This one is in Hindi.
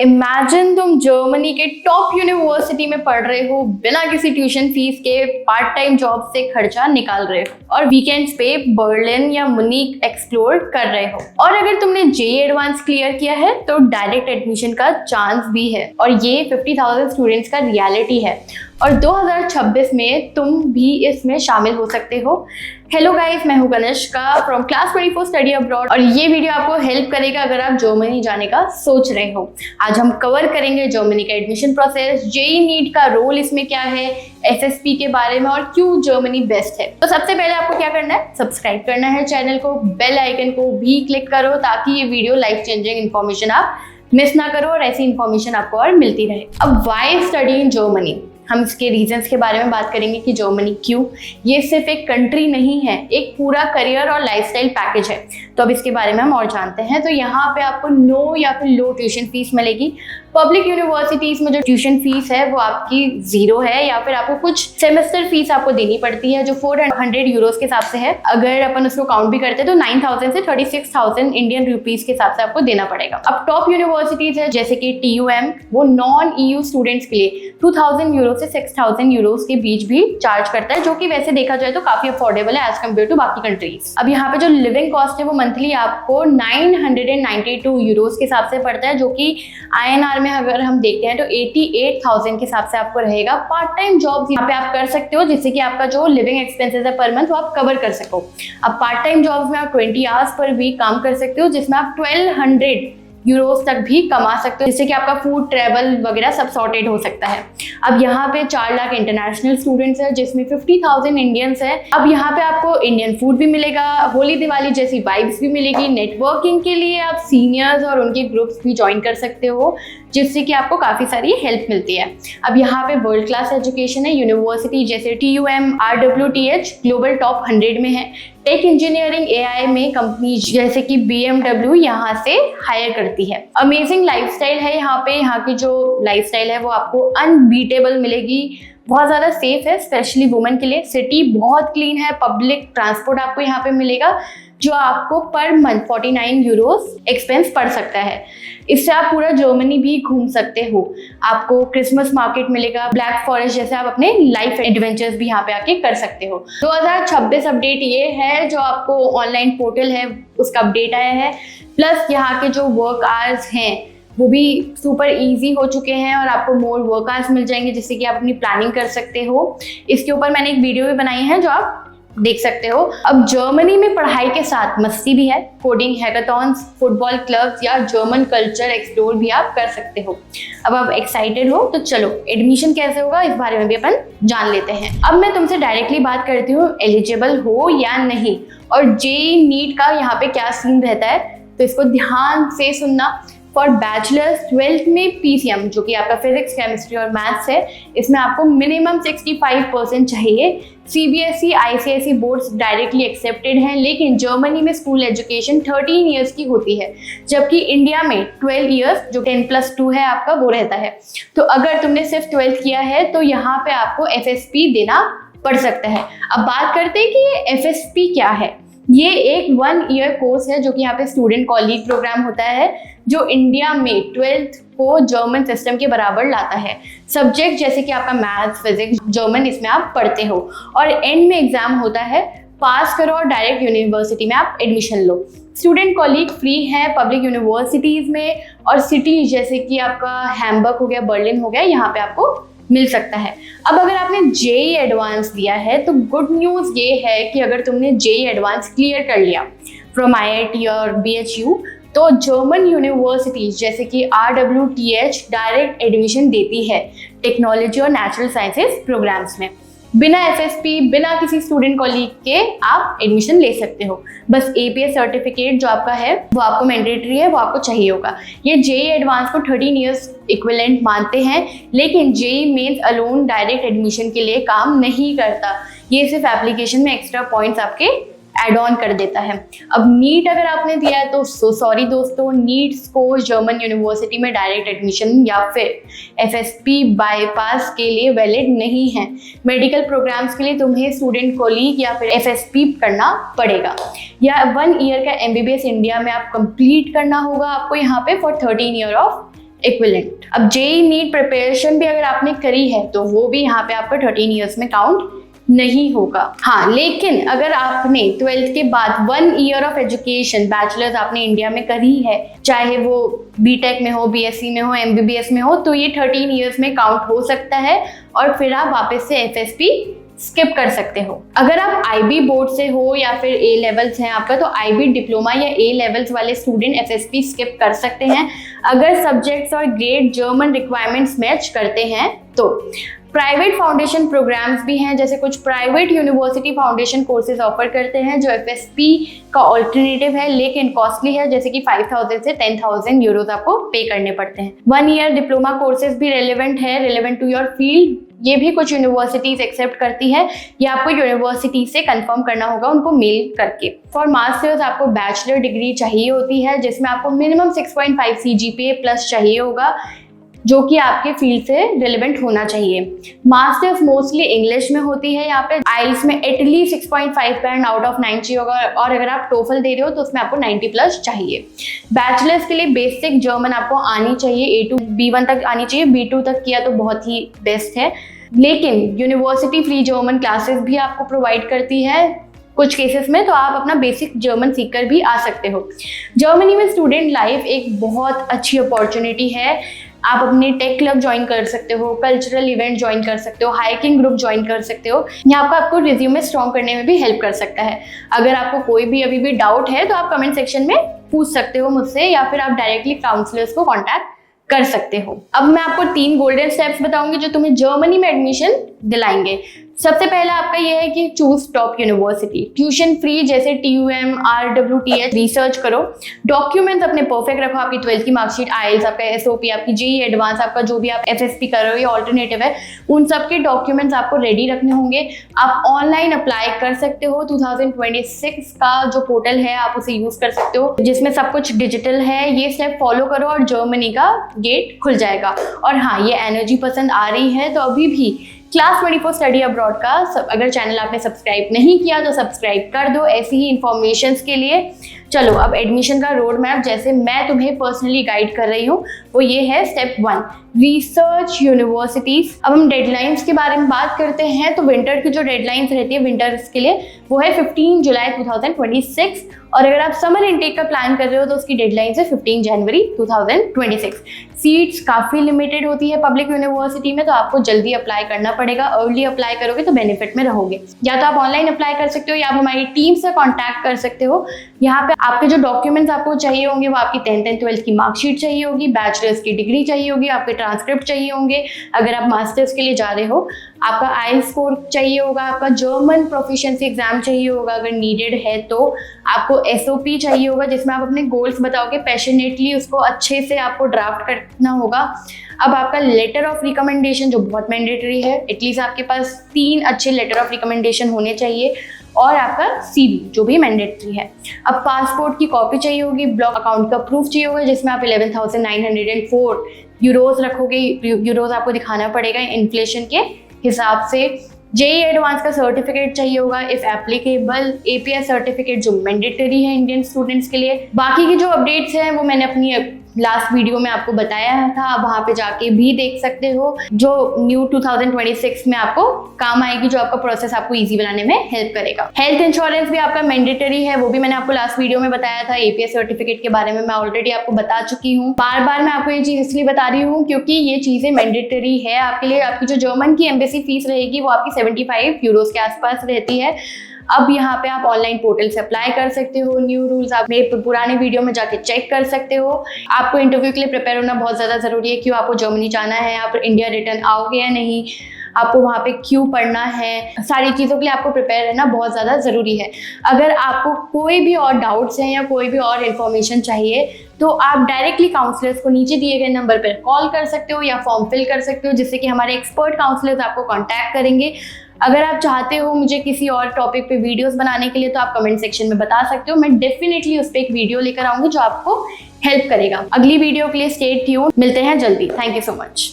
इमेजिन तुम जर्मनी के टॉप यूनिवर्सिटी में पढ़ रहे हो, बिना किसी ट्यूशन फीस के पार्ट टाइम जॉब से खर्चा निकाल रहे हो और वीकेंड्स पे बर्लिन या मुनीक एक्सप्लोर कर रहे हो। और अगर तुमने जेईई एडवांस क्लियर किया है तो डायरेक्ट एडमिशन का चांस भी है और ये 50,000 स्टूडेंट्स का रियलिटी है और 2026 में तुम भी इसमें शामिल हो सकते हो। हेलो गाइस, मैं हूं Kanishka from class 24 study abroad और ये वीडियो आपको हेल्प करेगा अगर आप जर्मनी जाने का सोच रहे हो। आज हम कवर करेंगे जर्मनी का एडमिशन प्रोसेस, जेईई नीट का रोल इसमें क्या है, एफएसपी के बारे में और क्यों जर्मनी बेस्ट है। तो सबसे पहले आपको क्या करना है, सब्सक्राइब करना है चैनल को, बेल आइकन को भी क्लिक करो ताकि ये वीडियो लाइफ चेंजिंग इन्फॉर्मेशन आप मिस ना करो और ऐसी इन्फॉर्मेशन आपको और मिलती रहे। अब व्हाई स्टडी इन जर्मनी, हम इसके रीजंस के बारे में बात करेंगे कि जर्मनी क्यों। ये सिर्फ एक कंट्री नहीं है, एक पूरा करियर और लाइफस्टाइल पैकेज है। तो अब इसके बारे में हम और जानते हैं। तो यहाँ पे आपको नो या फिर लो ट्यूशन फीस मिलेगी। पब्लिक यूनिवर्सिटीज में जो ट्यूशन फीस है वो आपकी 0 है या फिर आपको कुछ सेमेस्टर फीस आपको देनी पड़ती है जो 400 यूरोज के हिसाब से है। अगर अपन उसको काउंट भी करते हैं तो 9,000 से 36,000 इंडियन रुपीज के हिसाब से आपको देना पड़ेगा। अब टॉप यूनिवर्सिटीज है जैसे कि TUM, वो नॉन EU स्टूडेंट्स के लिए 2,000 यूरो से 6,000 यूरोज के बीच भी चार्ज करता है, जो कि वैसे देखा जाए तो काफी अफोर्डेबल है एज कम्पेयर टू बाकी कंट्रीज। अब यहाँ पे जो लिविंग कॉस्ट है वो मंथली आपको 992 यूरोज के हिसाब से पड़ता है, जो कि INR में अगर हम देखते हैं तो 88,000 के हिसाब से आपको रहेगा। पार्ट टाइम जॉब यहाँ पे आप कर सकते हो जिससे कि आपका जो लिविंग एक्सपेंसेस है पर मंथ वो आप कवर कर सको। अब पार्ट टाइम जॉब में आप 20 आवर्स पर वीक काम कर सकते हो जिसमें आप 1200 यूरोज तक भी कमा सकते हो, जिससे कि आपका फूड, ट्रेवल वगैरह सब सॉर्टेड हो सकता है। अब यहाँ पे 4 लाख इंटरनेशनल स्टूडेंट्स है जिसमें 50,000 इंडियंस है। अब यहाँ पे आपको इंडियन फूड भी मिलेगा, होली दिवाली जैसी वाइब्स भी मिलेगी। नेटवर्किंग के लिए आप सीनियर्स और उनके ग्रुप्स भी ज्वाइन कर सकते हो जिससे कि आपको काफ़ी सारी हेल्प मिलती है। अब यहाँ पे वर्ल्ड क्लास एजुकेशन है। यूनिवर्सिटी जैसे TUM, RWTH ग्लोबल टॉप 100 में है। टेक इंजीनियरिंग AI में कंपनी जैसे कि BMW यहाँ से हायर करती है। अमेजिंग लाइफस्टाइल है यहाँ पे। यहाँ की जो लाइफस्टाइल है वो आपको अनबीटेबल मिलेगी। बहुत ज़्यादा सेफ है स्पेशली वुमेन के लिए। सिटी बहुत क्लीन है। पब्लिक ट्रांसपोर्ट आपको यहाँ पे मिलेगा जो आपको पर मंथ 49 यूरोज एक्सपेंस पड़ सकता है। इससे आप पूरा जर्मनी भी घूम सकते हो। आपको क्रिसमस मार्केट मिलेगा, ब्लैक फॉरेस्ट जैसे आप अपने लाइफ एडवेंचर्स भी यहाँ पे आके कर सकते हो। 2026 अपडेट ये है जो आपको ऑनलाइन पोर्टल है उसका अपडेट आया है। प्लस यहाँ के जो वर्क आवर्स हैं वो भी सुपर इजी हो चुके हैं और आपको मोर वर्क आवर्स मिल जाएंगे जिससे कि आप अपनी प्लानिंग कर सकते हो। इसके ऊपर मैंने एक वीडियो भी बनाई है जो आप देख सकते हो। अब जर्मनी में पढ़ाई के साथ मस्ती भी है। कोडिंग, हैकाथॉन्स, फुटबॉल क्लब्स या जर्मन कल्चर एक्सप्लोर भी आप कर सकते हो। अब आप एक्साइटेड हो तो चलो एडमिशन कैसे होगा इस बारे में भी अपन जान लेते हैं। अब मैं तुमसे डायरेक्टली बात करती हूँ एलिजिबल हो या नहीं और जेईई नीट का यहाँ पे क्या सीन रहता है, तो इसको ध्यान से सुनना। फॉर बैचलर्स 12th में PCM जो कि आपका फिजिक्स, केमिस्ट्री और मैथ्स है, इसमें आपको मिनिमम 65% चाहिए। CBSE, ICSE boards directly accepted हैं, लेकिन जर्मनी में स्कूल एजुकेशन 13 ईयर्स की होती है जबकि इंडिया में 12 ईयर्स जो 10+2 है आपका वो रहता है। तो अगर तुमने सिर्फ 12th किया है तो यहाँ पे आपको FSP देना पड़ सकता है। अब बात करते हैं कि ये FSP क्या है। ये एक 1 ईयर कोर्स है जो कि यहाँ पे स्टूडेंट कॉलीग प्रोग्राम होता है जो इंडिया में 12th को जर्मन सिस्टम के बराबर लाता है। सब्जेक्ट जैसे कि आपका मैथ्स, फिजिक्स, जर्मन इसमें आप पढ़ते हो और एंड में एग्जाम होता है। पास करो और डायरेक्ट यूनिवर्सिटी में आप एडमिशन लो। स्टूडेंट कॉलीग फ्री है पब्लिक यूनिवर्सिटीज़ में और सिटी जैसे कि आपका हैम्बर्ग हो गया, बर्लिन हो गया, यहाँ पे आपको मिल सकता है। अब अगर आपने जेईई एडवांस दिया है तो गुड न्यूज़ ये है कि अगर तुमने जेईई एडवांस क्लियर कर लिया फ्रॉम IIT और BHU तो जर्मन यूनिवर्सिटीज जैसे कि RWTH डायरेक्ट एडमिशन देती है टेक्नोलॉजी और नेचुरल साइंसेज प्रोग्राम्स में। बिना FSP, बिना किसी स्टूडेंट कॉलीग के आप एडमिशन ले सकते हो। बस APS सर्टिफिकेट जो आपका है वो आपको मैंडेटरी है, वो आपको चाहिए होगा। ये जेईई एडवांस को 13 ईयर्स इक्विवेलेंट मानते हैं, लेकिन JEE mains alone direct admission के लिए काम नहीं करता। ये सिर्फ एप्लीकेशन में एक्स्ट्रा पॉइंट्स आपके एड ऑन कर देता है। अब नीट अगर आपने दिया है तो सॉरी दोस्तों, नीट स्कोर जर्मन यूनिवर्सिटी में डायरेक्ट एडमिशन या फिर FSP बाईपास के लिए वैलिड नहीं है। मेडिकल प्रोग्राम्स के लिए तुम्हें स्टूडेंट कॉलीग या फिर FSP करना पड़ेगा या 1 ईयर का MBBS इंडिया में आप कंप्लीट करना होगा आपको यहाँ पे फॉर 13 ईयर ऑफ इक्विवेलेंट। अब जेई नीट प्रिपरेशन भी अगर आपने करी है तो वो भी यहाँ पे आपका 13 ईयर्स में काउंट नहीं होगा। हाँ, लेकिन अगर आपने 12th के बाद 1 ईयर ऑफ एजुकेशन बैचलर्स आपने इंडिया में करी है, चाहे वो बीटेक में हो, बीएससी में हो, एमबीबीएस में हो, तो ये 13 ईयर्स में काउंट हो सकता है और फिर आप वापस से एफएसपी स्किप कर सकते हो। अगर आप आईबी बोर्ड से हो या फिर ए लेवल्स हैं आपका, तो आईबी डिप्लोमा या ए लेवल्स वाले स्टूडेंट एफएसपी स्किप कर सकते हैं अगर सब्जेक्ट्स और ग्रेड जर्मन रिक्वायरमेंट्स मैच करते हैं तो। प्राइवेट फाउंडेशन प्रोग्राम्स भी हैं, जैसे कुछ private university foundation courses offer करते हैं जो एफएसपी का ऑल्टरनेटिव है, लेकिन कॉस्टली है, जैसे कि 5,000 से 10,000 यूरोज आपको पे करने पड़ते हैं। 1 ईयर डिप्लोमा कोर्सेज भी रेलेवेंट है, रेलेवेंट टू योर फील्ड। ये भी कुछ यूनिवर्सिटीज एक्सेप्ट करती है, ये आपको यूनिवर्सिटी से कंफर्म करना होगा उनको मेल करके। फॉर मास्टर्स आपको बैचलर डिग्री चाहिए होती है, जिसमें आपको मिनिमम 6.5 CGPA प्लस चाहिए होगा, जो कि आपके फील्ड से रिलेवेंट होना चाहिए। मास्टर्स मोस्टली इंग्लिश में होती है, यहाँ पे आइल्स में एटलीस्ट 6.5 बैंड आउट ऑफ 9 चाहिए होगा, और अगर आप टोफल दे रहे हो तो उसमें आपको 90 प्लस चाहिए। बैचलर्स के लिए बेसिक जर्मन आपको आनी चाहिए, A2 B1 तक आनी चाहिए, B2 तक किया तो बहुत ही बेस्ट है। लेकिन यूनिवर्सिटी फ्री जर्मन क्लासेस भी आपको प्रोवाइड करती है कुछ केसेस में, तो आप अपना बेसिक जर्मन सीखकर भी आ सकते हो। जर्मनी में स्टूडेंट लाइफ एक बहुत अच्छी अपॉर्चुनिटी है। आप अपने टेक क्लब ज्वाइन कर सकते हो, कल्चरल इवेंट ज्वाइन कर सकते हो, हाइकिंग ग्रुप ज्वाइन कर सकते हो। यहाँ पर आपको रिज्यूमे स्ट्रॉन्ग करने में भी हेल्प कर सकता है। अगर आपको कोई भी अभी भी डाउट है तो आप कमेंट सेक्शन में पूछ सकते हो मुझसे, या फिर आप डायरेक्टली काउंसलर्स को कॉन्टैक्ट कर सकते हो। अब मैं आपको 3 गोल्डन स्टेप्स बताऊंगी जो तुम्हें जर्मनी में एडमिशन दिलाएंगे। सबसे पहला आपका यह है कि choose top university. Tuition free जैसे TUM, RWTH रिसर्च करो। डॉक्यूमेंट्स अपने परफेक्ट रखो, आपकी 12th की मार्कशीट, आइल्स, आपका SOP, आपकी जेई एडवांस, आपका जो भी आप FSP कर रहे हो या ऑल्टरनेटिव है, उन सब के डॉक्यूमेंट्स आपको रेडी रखने होंगे। आप ऑनलाइन अप्लाई कर सकते हो। 2026 का जो पोर्टल है आप उसे यूज कर सकते हो, जिसमें सब कुछ डिजिटल है। ये स्टेप फॉलो करो और जर्मनी का गेट खुल जाएगा। और हाँ, ये एनर्जी पसंद आ रही है तो अभी भी क्लास 24 स्टडी अब्रॉड का अगर चैनल आपने सब्सक्राइब नहीं किया तो सब्सक्राइब कर दो ऐसी ही इंफॉर्मेशंस के लिए। चलो अब एडमिशन का रोड मैप जैसे मैं तुम्हें पर्सनली गाइड कर रही हूँ वो ये है। Step 1, research universities. अब हम डेडलाइंस के बारे में बात करते हैं तो विंटर की जो डेडलाइंस रहती है विंटर्स के लिए वो है 15 जुलाई 2026, और अगर आप समर इनटेक का प्लान कर रहे हो तो उसकी डेडलाइन है 15 जनवरी 2026। सीट्स काफ़ी लिमिटेड होती है पब्लिक यूनिवर्सिटी में, तो आपको जल्दी अप्लाई करना पड़ेगा। अर्ली अप्लाई करोगे तो बेनिफिट में रहोगे। या तो आप ऑनलाइन अप्लाई कर सकते हो या आप हमारी टीम से कॉन्टैक्ट कर सकते हो। यहाँ पे आपके जो डॉक्यूमेंट्स आपको चाहिए होंगे वो आपकी 10th एंड 12th की मार्कशीट चाहिए होगी, बैचलर्स की डिग्री चाहिए होगी, आपके ट्रांसक्रिप्ट चाहिए होंगे। अगर आप मास्टर्स के लिए जा रहे हो आपका आइल्स स्कोर चाहिए होगा, आपका जर्मन प्रोफिशिएंसी एग्जाम चाहिए होगा अगर नीडेड है तो, आपको SOP चाहिए होगा जिसमें आप अपने गोल्स बताओगे पैशनेटली, उसको अच्छे से आपको ड्राफ्ट करना होगा। अब आपका लेटर ऑफ रिकमेंडेशन जो बहुत मैंडेटरी है, एटलीस्ट आपके पास 3 अच्छे लेटर ऑफ रिकमेंडेशन होने चाहिए, और आपका CV जो भी मैंडेटरी है। अब पासपोर्ट की कॉपी चाहिए होगी, ब्लॉक अकाउंट का प्रूफ चाहिए होगा जिसमें आप 11,904 यूरोज रखोगे। यूरोज आपको दिखाना पड़ेगा इन्फ्लेशन के हिसाब से। जेई एडवांस का सर्टिफिकेट चाहिए होगा इफ एप्लीकेबल, APS सर्टिफिकेट जो मैंडेटरी है इंडियन स्टूडेंट्स के लिए। बाकी की जो अपडेट्स हैं वो मैंने अपनी लास्ट वीडियो में आपको बताया था, आप वहाँ पे जाके भी देख सकते हो जो न्यू 2026 में आपको काम आएगी, जो आपका प्रोसेस आपको इजी बनाने में हेल्प करेगा। हेल्थ इंश्योरेंस भी आपका मैंडेटरी है, वो भी मैंने आपको लास्ट वीडियो में बताया था। APS सर्टिफिकेट के बारे में मैं ऑलरेडी आपको बता चुकी हूँ। बार बार मैं आपको ये चीज़ इसलिए बता रही हूँ क्योंकि ये चीज़ें मैंडेटरी है आपके लिए। आपकी जो जर्मन की एम्बेसी फीस रहेगी वो आपकी 75 यूरोज के आसपास रहती है। अब यहाँ पे आप ऑनलाइन पोर्टल से अप्लाई कर सकते हो। न्यू रूल्स आप मेरे पुराने वीडियो में जाके चेक कर सकते हो। आपको इंटरव्यू के लिए प्रिपेयर होना बहुत ज़्यादा ज़रूरी है। क्यों आपको जर्मनी जाना है, आप इंडिया रिटर्न आओगे या नहीं, आपको वहाँ पे क्यों पढ़ना है, सारी चीज़ों के लिए आपको प्रिपेयर रहना बहुत ज़्यादा ज़रूरी है। अगर आपको कोई भी और डाउट्स हैं या कोई भी और इन्फॉर्मेशन चाहिए तो आप डायरेक्टली काउंसलर्स को नीचे दिए गए नंबर पर कॉल कर सकते हो या फॉर्म फिल कर सकते हो, जिससे कि हमारे एक्सपर्ट काउंसलर्स आपको कॉन्टैक्ट करेंगे। अगर आप चाहते हो मुझे किसी और टॉपिक पे वीडियोस बनाने के लिए तो आप कमेंट सेक्शन में बता सकते हो। मैं डेफिनेटली उस पर एक वीडियो लेकर आऊंगी जो आपको हेल्प करेगा। अगली वीडियो के लिए स्टे ट्यून्ड, मिलते हैं जल्दी। Thank you so much.